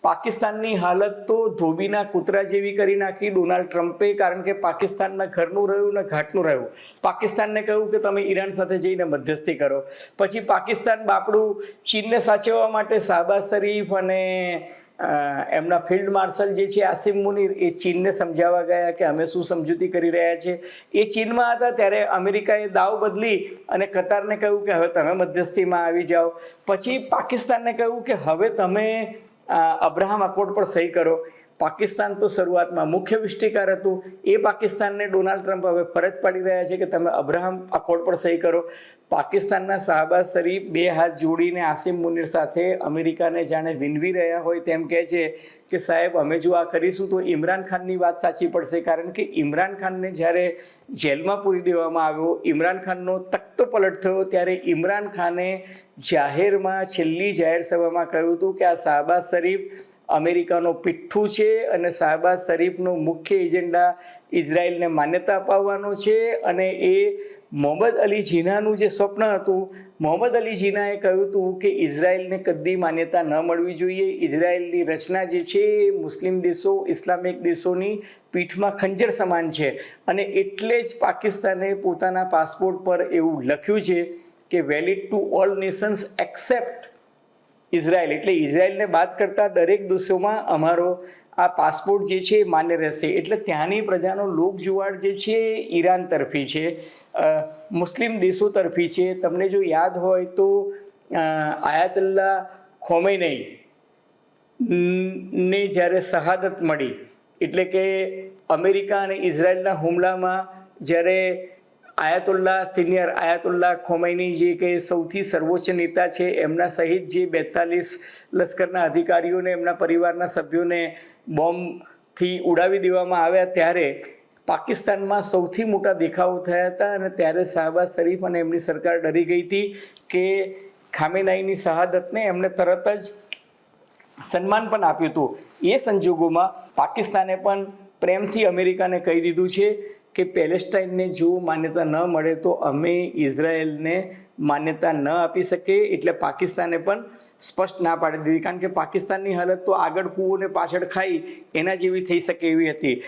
પાકિસ્તાનની હાલત તો ધોબીના કૂતરા જેવી કરી નાખી ડોનાલ્ડ ટ્રમ્પે, કારણ કે પાકિસ્તાનના ઘરનું રહ્યું ને ઘાટનું રહ્યું. પાકિસ્તાનને કહ્યું કે તમે ઈરાન સાથે જઈને મધ્યસ્થી કરો. પછી પાકિસ્તાન બાપડું ચીનને સાચવવા માટે શાહબાઝ શરીફ અને એમના ફિલ્ડ માર્શલ જે છે આસિમ મુનીર એ ચીનને સમજાવવા ગયા કે અમે શું સમજૂતી કરી રહ્યા છે. એ ચીનમાં હતા ત્યારે અમેરિકાએ દાવ બદલી અને કતારને કહ્યું કે હવે તમે મધ્યસ્થીમાં આવી જાઓ. પછી પાકિસ્તાનને કહ્યું કે હવે તમે અબ્રાહમ અકોર્ડ પર સહી કરો. પાકિસ્તાન તો શરૂઆતમાં મુખ્ય વિષ્ટિકાર હતું, એ પાકિસ્તાનને ડોનાલ્ડ ટ્રમ્પ હવે ફરજ પાડી રહ્યા છે કે તમે અબ્રાહમ અકોર્ડ પર સહી કરો. પાકિસ્તાનના શાહબાઝ શરીફ બે હાથ જોડીને આસિમ મુનીર સાથે અમેરિકાને જાણે વિનવી રહ્યા હોય તેમ કહે છે કે સાહેબ અમે જો આ કરીશું તો ઇમરાન ખાનની વાત સાચી પડશે, કારણ કે ઇમરાન ખાનને જ્યારે જેલમાં પૂરી દેવામાં આવ્યો, ઇમરાન ખાનનો તખ્તો પલટ થયો, ત્યારે ઇમરાન ખાને જાહેરમાં છેલ્લી જાહેર સભામાં કહ્યું હતું કે આ શાહબાઝ શરીફ અમેરિકાનો પિઠ્ઠું છે અને શાહબાઝ શરીફનો મુખ્ય એજન્ડા ઇઝરાયલને માન્યતા અપાવવાનો છે. અને એ મોહમ્મદ અલી જીનાનું જે સ્વપ્ન હતું, મોહમ્મદ અલી જીનાએ કહ્યું હતું કે ઇઝરાયલને કદી માન્યતા ન મળવી જોઈએ. ઇઝરાયલની રચના જે છે એ મુસ્લિમ દેશો, ઇસ્લામિક દેશોની પીઠમાં ખંજર સમાન છે. અને એટલે જ પાકિસ્તાને પોતાના પાસપોર્ટ પર એવું લખ્યું છે કે valid to all Nations accept Israel, એટલે ઇઝરાયલને બાદ કરતા દરેક દેશોમાં અમારો આ પાસપોર્ટ જે છે એ માન્ય રહેશે. એટલે ત્યાંની પ્રજાનો લોકજુવાળ જે છે ઈરાન તરફી છે, મુસ્લિમ દેશો તરફી છે. તમને જો યાદ હોય તો આયાતુલ્લાહ ખોમૈની ને જ્યારે શહાદત મળી, એટલે કે અમેરિકા અને ઇઝરાયલના હુમલામાં જ્યારે સિનિયર આયાતુલ્લાહ ખોમૈની જે કે સૌથી સર્વોચ્ચ નેતા છે એમના સહિત જે 42 લશ્કરના અધિકારીઓને એમના પરિવારના સભ્યોને બોમ્બથી ઉડાવી દેવામાં આવ્યા, ત્યારે પાકિસ્તાનમાં સૌથી મોટા દેખાવો થયા હતા. અને ત્યારે શાહબાઝ શરીફ અને એમની સરકાર ડરી ગઈ હતી કે ખામેનાઈની શહાદતને એમને તરત જ સન્માન પણ આપ્યું હતું. એ સંજોગોમાં પાકિસ્તાને પણ પ્રેમથી અમેરિકાને કહી દીધું છે કે પેલેસ્ટાઇનને જો માન્યતા ન મળે તો અમે ઇઝરાયલને માન્યતા ન આપી શકીએ. એટલે પાકિસ્તાને પણ સ્પષ્ટ ના પાડી દીધી, કારણ કે પાકિસ્તાનની હાલત તો આગળ કૂવો ને પાછળ ખાઈ એના જેવી થઈ શકે એવી હતી.